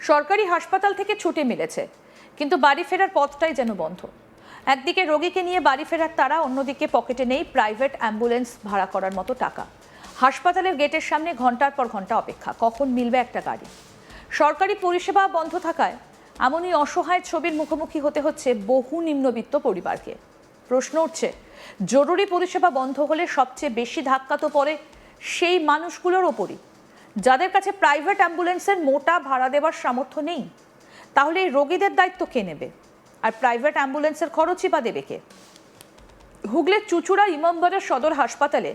সরকারি হাসপাতাল থেকে ছুটি মিলেছে, কিন্তু বাড়ি ফেরার পথটাই যেন বন্ধ। একদিকে রোগীকে নিয়ে বাড়ি ফেরার তারা, অন্যদিকে পকেটে নেই প্রাইভেট অ্যাম্বুলেন্স ভাড়া করার মতো টাকা। হাসপাতালের গেটের সামনে ঘন্টার পর ঘন্টা অপেক্ষা, কখন মিলবে একটা গাড়ি। সরকারি পরিষেবা বন্ধ থাকায় এমনই অসহায় ছবির মুখোমুখি হতে হচ্ছে বহু নিম্নবিত্ত পরিবারকে। প্রশ্ন উঠছে, জরুরি পরিষেবা বন্ধ হলে সবচেয়ে বেশি ধাক্কা তো পড়ে সেই মানুষগুলোর ওপরই, যাদের কাছে প্রাইভেট অ্যাম্বুলেন্সের মোটা ভাড়া দেওয়ার সামর্থ্য নেই। তাহলে এই রোগীদের দায়িত্ব কে নেবে? আর প্রাইভেট অ্যাম্বুলেন্সের খরচই বা দেবে কে? হুগলির চুঁচুড়া ইমামবাড়া সদর হাসপাতালে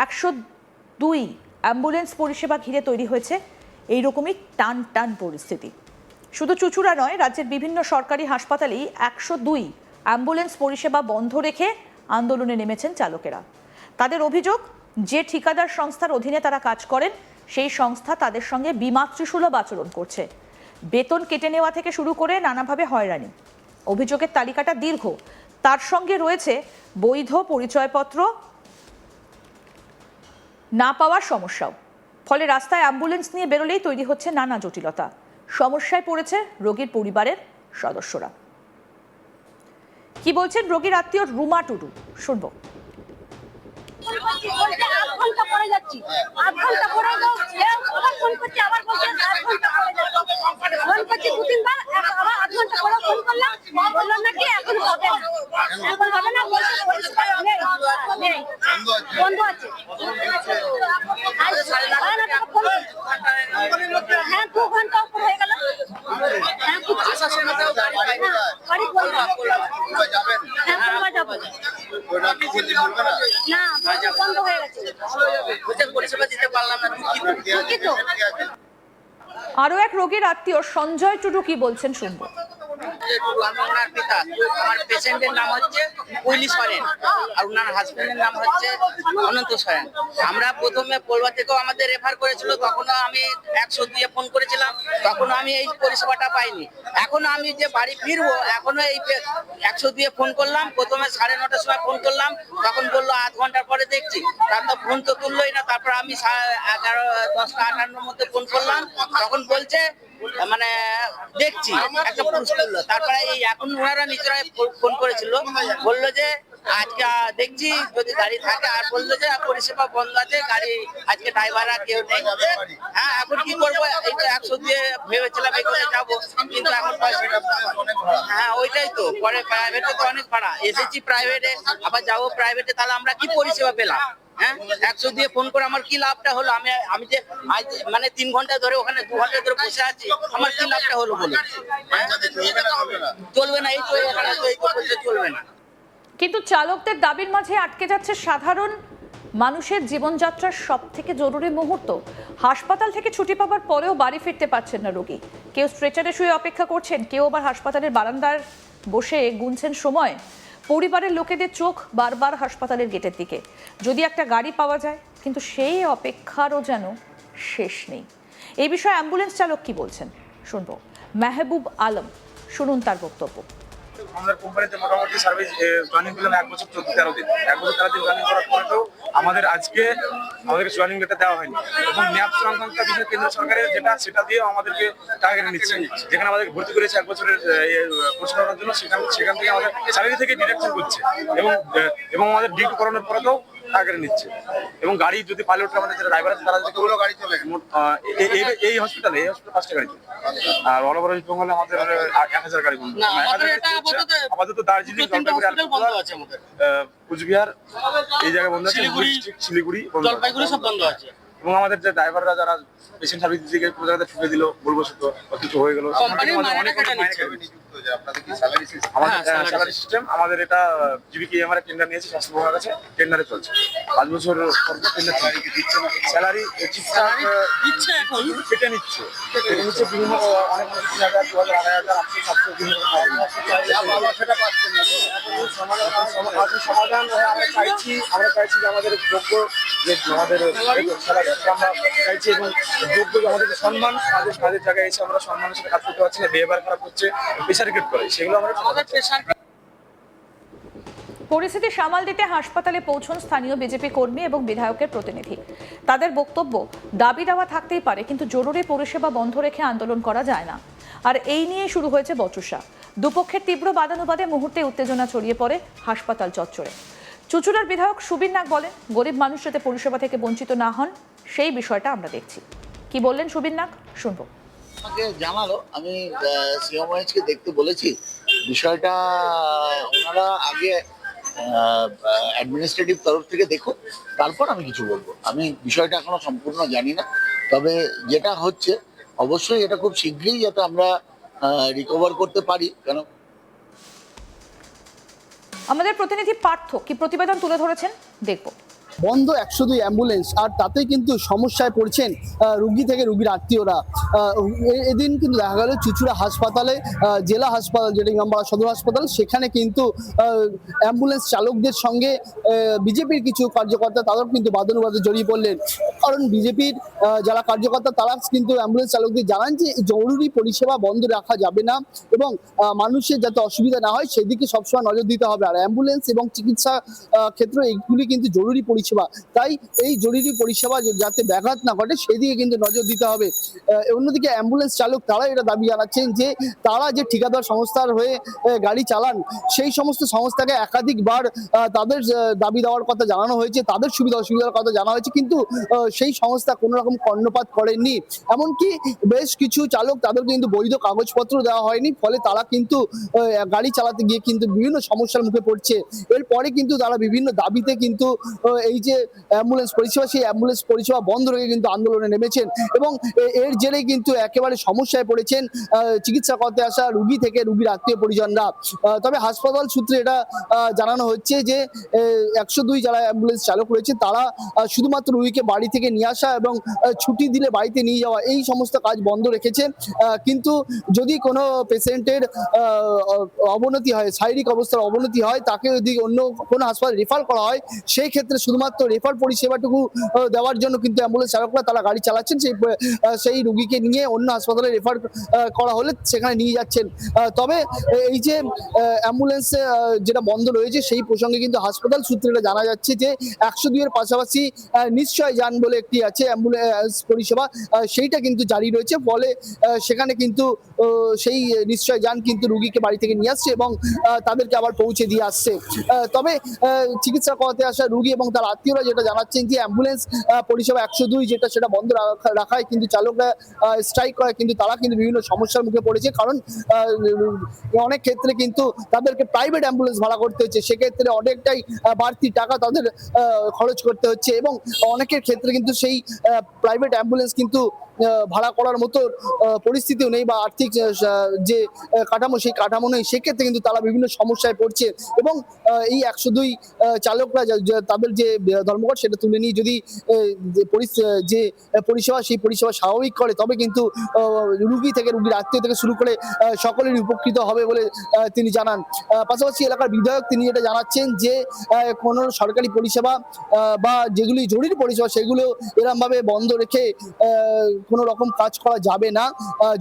102 অ্যাম্বুলেন্স পরিষেবা ঘিরে তৈরি হয়েছে এইরকমই টান টান পরিস্থিতি। শুধু চুঁচুড়া নয়, রাজ্যের বিভিন্ন সরকারি হাসপাতালেই 102 অ্যাম্বুলেন্স পরিষেবা বন্ধ রেখে আন্দোলনে নেমেছেন চালকেরা। তাদের অভিযোগ, যে ঠিকাদার সংস্থার অধীনে তারা কাজ করেন সেই সংস্থা তাদের সঙ্গে বিমাতৃসুলভ আচরণ করছে। বেতন কেটে নেওয়া থেকে শুরু করে নানাভাবে হয়রানি। অভিযোগের তালিকাটা দীর্ঘ, তার সঙ্গে রয়েছে বৈধ পরিচয়পত্র না পাওয়ার সমস্যাও। ফলে রাস্তায় অ্যাম্বুলেন্স নিয়ে বেরোলেই তৈরি হচ্ছে নানা জটিলতা। সমস্যায় পড়েছে রোগীর পরিবারের সদস্যরা। কি বলছেন রোগীর আত্মীয় রুমা টুডু, শুনবো। আরো এক রোগীর আত্মীয় সঞ্জয় টুডু কি বলছেন, শুনবো। ওনার পিতা, আমার পেশেন্টের নাম হচ্ছে কৈলি সরেন আর ওনার হাজবেন্ডের নাম হচ্ছে অনন্ত সরেন। আমরা প্রথমে পোলবা থেকেও আমাদের রেফার করেছিল, তখনও আমি 102 ফোন করেছিলাম, তখনও আমি এই পরিষেবাটা পাইনি। এখনো আমি যে বাড়ি ফিরবো, এখনো এই 102 ফোন করলাম, প্রথমে 9:30টার সময় ফোন করলাম, তখন বললো আধ ঘন্টার পরে দেখছি। তারপর ফোন তো তুললোই না। তারপর আমি 10:58 মধ্যে ফোন করলাম, তখন বলছে মানে দেখছি, একটা পুরুষ করলো। তারপরে এই এখন ওনারা নিজেরাই ফোন করেছিল, বললো যে আজকে দেখছি যদি গাড়ি থাকে, আর বললো যে পরিষেবা বন্ধ আছে, গাড়ি আজকে ড্রাইভাররা কেউ নেই। হ্যাঁ, এখন কি করবো? এই তো 102 ভেবেছিলাম এখানে যাবো, কিন্তু এখন হ্যাঁ ওইটাই তো। পরে প্রাইভেটে তো অনেক ভাড়া, এসেছি প্রাইভেটে, আবার যাবো প্রাইভেটে, তাহলে আমরা কি পরিষেবা পেলাম? হ্যাঁ, 102 ফোন করে আমার কি লাভটা হলো? আমি যে মানে 3 ঘন্টা ধরে ওখানে 2 ঘন্টা ধরে বসে আছি, আমার কি লাভটা হলো বলো? চলবে না, এই তো এখানে তো এই তো চলবে না। কিন্তু চালকদের দাবির মাঝে আটকে যাচ্ছে সাধারণ মানুষের জীবনযাত্রার সব থেকে জরুরি মুহূর্ত। হাসপাতাল থেকে ছুটি পাওয়ার পরেও বাড়ি ফিরতে পারছেন না রোগী। কেউ স্ট্রেচারে শুয়ে অপেক্ষা করছেন, কেউ আবার হাসপাতালের বারান্দার বসে গুনছেন সময়। পরিবারের লোকেদের চোখ বারবার হাসপাতালের গেটের দিকে, যদি একটা গাড়ি পাওয়া যায়, কিন্তু সেই অপেক্ষারও যেন শেষ নেই। এই বিষয়ে অ্যাম্বুলেন্স চালক কি বলছেন, শুনবো। মেহবুব আলম, শুনুন তার বক্তব্য। আমাদের কোম্পানিতে মোটামুটি সার্ভিস জয়েনিং করলাম 1 বছর 14-13 দিন। 1 বছর 13 দিন জয়েনিং করার পরেও আমাদের আজকে আমাদেরকে জয়েনিং লেটার দেওয়া হয়নি, এবং ন্যাপ সংক্রান্ত বিষয় কেন্দ্র সরকারের যেটা, সেটা দিয়ে আমাদেরকে টাকা কেটে নিচ্ছে। যেখানে আমাদেরকে ভর্তি করেছে 1 বছরের পরিষেবার জন্য, সেখান থেকে আমাদের স্যালারি থেকে ডিডাকশন করছে, এবং আমাদের ডিউটি করানোর পরেও টাকা কেটে নিচ্ছে। এবং গাড়ি যদি পাইলট আমাদের যারা ড্রাইভার আছে, তারা যেগুলো গাড়ি চলে এই হসপিটালে 5টা গাড়ি, আর অল ওভার ওয়েস্ট বেঙ্গলে আমাদের 1000 গাড়ি বন্ধ। আপাতত দার্জিলিং, জলপাইগুড়ি, কুচবিহার এই জায়গায় বন্ধ আছে, শিলিগুড়ি, জলপাইগুড়ি সব বন্ধ আছে। এবং আমাদের যে ড্রাইভাররা যারা পেশেন্ট সার্ভিস দিকে কোনো জায়গাতে ঠুকে দিল, বলবো সত্য কিছু হয়ে গেল, আমাদের স্যালারি সিস্টেম, আমাদের এটা জিবিকেএমআর টেন্ডার নিয়েছে, স্বাস্থ্য বিভাগের কাছে টেন্ডারে চলছে। 5 বছর পর টেন্ডার স্যালারি ঠিকঠাক কেটে নিচ্ছে বিভিন্ন অনেক 3,000, 2,000, 2,500, 800, 700 বিভিন্ন সেটা পাচ্ছেন না। সমাধান আমরা চাইছি যে আমাদের যোগ্য যে আমাদের স্যালারি আমরা চাইছি, এবং যোগ্য যে আমাদের সম্মান, কাজের জায়গায় এসে আমরা সম্মানের সাথে কাজ করতে পারছি না, বিহেভিয়ার খারাপ হচ্ছে, প্রেশার ক্রিয়েট করে, সেগুলো আমরা পরিস্থিতি সামাল দিতে হাসপাতালে পৌঁছন স্থানীয় বিজেপি কর্মী এবং বিধায়কের প্রতিনিধি। তাদের বক্তব্য, দাবি দাওয়া থাকতেই পারে, কিন্তু জরুরি পরিষেবা বন্ধ রেখে আন্দোলন করা যায় না। আর এই নিয়ে শুরু হয়েছে বচসা। দুপক্ষের তীব্র বাদানুবাদে মুহূর্তে উত্তেজনা ছড়িয়ে পড়ে হাসপাতাল চত্বরে। চুঁচুড়ার বিধায়ক সুবীর নাগ বলেন, গরিব মানুষ যাতে পরিষেবা থেকে বঞ্চিত না হন সেই বিষয়টা আমরা দেখছি। কি বললেন সুবীর নাগ, শুনবো। আমাকে জানালো, আমি সিএমওএইচকে দেখতে বলেছি বিষয়টা। ওনারা আগে অ্যাডমিনিস্ট্রেটিভ তরফ থেকে দেখুন, তারপর আমি কিছু বলবো। আমি বিষয়টা এখনো সম্পূর্ণ জানি না, তবে যেটা হচ্ছে অবশ্যই এটা খুব শীঘ্রই যাতে আমরা রিকভার করতে পারি। কেন আমাদের প্রতিনিধি পার্থ কি প্রতিবেদন তুলে ধরেছেন, দেখবো। বন্ধ 102 অ্যাম্বুলেন্স, আর তাতে কিন্তু সমস্যায় পড়ছেন রুগী থেকে রুগীর আত্মীয়রা। এদিন কিন্তু দেখা গেল চুঁচুড়া হাসপাতালে, জেলা হাসপাতাল যেটা ইমামবাড়া সদর হাসপাতাল, সেখানে কিন্তু অ্যাম্বুলেন্স চালকদের সঙ্গে বিজেপির কিছু কার্যকর্তা তাদের কিন্তু বাদানুবাদে জড়িয়ে পড়লেন। কারণ বিজেপির যারা কার্যকর্তা তারা কিন্তু অ্যাম্বুলেন্স চালকদের জানান যে জরুরি পরিষেবা বন্ধ রাখা যাবে না এবং মানুষের যাতে অসুবিধা না হয় সেদিকে সবসময় নজর দিতে হবে। আর অ্যাম্বুলেন্স এবং চিকিৎসা ক্ষেত্র এইগুলি কিন্তু জরুরি পরিষেবা, তাই এই জরুরি পরিষেবা যাতে ব্যাঘাত না ঘটে সেদিকে কিন্তু নজর দিতে হবে। অন্যদিকে অ্যাম্বুলেন্স চালক তারা এটা দাবি জানাচ্ছেন যে তারা যে ঠিকাদার সংস্থার হয়ে গাড়ি চালান, সেই সমস্ত সংস্থাকে একাধিকবার তাদের দাবি দেওয়ার কথা জানানো হয়েছে, তাদের সুবিধা অসুবিধার কথা জানা হয়েছে, কিন্তু সেই সংস্থা কোনো রকম কর্ণপাত করেননি। এমনকি বেশ কিছু চালক তাদের কিন্তু বৈধ কাগজপত্র দেওয়া হয়নি, ফলে তারা কিন্তু গাড়ি চালাতে গিয়ে কিন্তু বিভিন্ন সমস্যার মুখে পড়ছে। এরপরে কিন্তু তারা বিভিন্ন দাবিতে কিন্তু এই যে অ্যাম্বুলেন্স পরিষেবা, সেই অ্যাম্বুলেন্স পরিষেবা বন্ধ রেখে কিন্তু আন্দোলনে নেমেছেন এবং এর জেরে কিন্তু একেবারে সমস্যায় পড়েছেন চিকিৎসা করতে আসা রুগী থেকে রুগীর আত্মীয় পরিজনরা। তবে হাসপাতাল সূত্রে এটা জানানো হচ্ছে যে 102 যারা অ্যাম্বুলেন্স চালক রয়েছে তারা শুধুমাত্র রুগীকে বাড়ি থেকে নিয়ে আসা এবং ছুটি দিলে বাড়িতে নিয়ে যাওয়া এই সমস্ত কাজ বন্ধ রেখেছে। কিন্তু যদি কোনো পেশেন্টের অবনতি হয়, শারীরিক অবস্থার অবনতি হয়, তাকে যদি অন্য কোনো হাসপাতালে রেফার করা হয়, সেই ক্ষেত্রে শুধুমাত্র রেফার পরিষেবাটুকু দেওয়ার জন্য কিন্তু অ্যাম্বুলেন্স চালকরা তারা গাড়ি চালাচ্ছেন। সেই রুগীকে নিয়ে অন্য হাসপাতালে রেফার করা হলে সেখানে নিয়ে যাচ্ছেন। তবে এই যে অ্যাম্বুলেন্স যেটা বন্ধ রয়েছে সেই প্রসঙ্গে কিন্তু হাসপাতাল সূত্রে জানা যাচ্ছে যে 102 এর পাশাপাশি নিশ্চয় যান বলে একটি আছে অ্যাম্বুলেন্স পরিষেবা, সেইটা কিন্তু জারি রয়েছে। ফলে সেখানে কিন্তু সেই নিশ্চয় যান কিন্তু রুগীকে বাড়ি থেকে নিয়ে আসছে এবং তাদেরকে আবার পৌঁছে দিয়ে আসছে। তবে চিকিৎসা করাতে আসা রুগী এবং তার আত্মীয়রা যেটা জানাচ্ছেন যে অ্যাম্বুলেন্স পরিষেবা 102 যেটা সেটা বন্ধ রাখায় কিন্তু চালকরা স্ট্রাইক করে, কিন্তু তারা কিন্তু বিভিন্ন সমস্যার মুখে পড়েছে। কারণ অনেক ক্ষেত্রে কিন্তু তাদেরকে প্রাইভেট অ্যাম্বুলেন্স ভাড়া করতে হচ্ছে, সেক্ষেত্রে অনেকটাই বাড়তি টাকা তাদের খরচ করতে হচ্ছে এবং অনেকের ক্ষেত্রে কিন্তু সেই প্রাইভেট অ্যাম্বুলেন্স কিন্তু ভাড়া করার মতো পরিস্থিতিও নেই বা আর্থিক যে কাঠামো সেই কাঠামো নেই। সেক্ষেত্রে কিন্তু তারা বিভিন্ন সমস্যায় পড়ছে এবং এই 102 চালকরা তাদের যে ধর্মঘট সেটা তুলে নিয়ে যদি যে পরিষেবা সেই পরিষেবা স্বাভাবিক করে, তবে কিন্তু রুগী থেকে রুগীর আত্মীয় থেকে শুরু করে সকলেরই উপকৃত হবে বলে তিনি জানান। পাশাপাশি এলাকার বিধায়ক তিনি যেটা জানাচ্ছেন যে কোনো সরকারি পরিষেবা বা যেগুলি জরুরি পরিষেবা সেগুলো এরকমভাবে বন্ধ রেখে কোনো রকম কাজ করা যাবে না।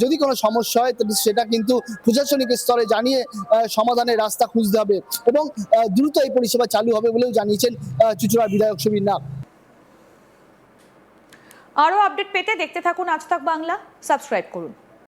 যদি কোনো সমস্যা হয় তাহলে সেটা কিন্তু প্রশাসনিক স্তরে জানিয়ে সমাধানের রাস্তা খুঁজতে হবে এবং দ্রুত এই পরিষেবা চালু হবে বলেও জানিয়েছেন চুঁচুড়ার বিধায়ক সুবীর নাগ। আরও আপডেট পেতে দেখতে থাকুন আজ তাক বাংলা, সাবস্ক্রাইব করুন।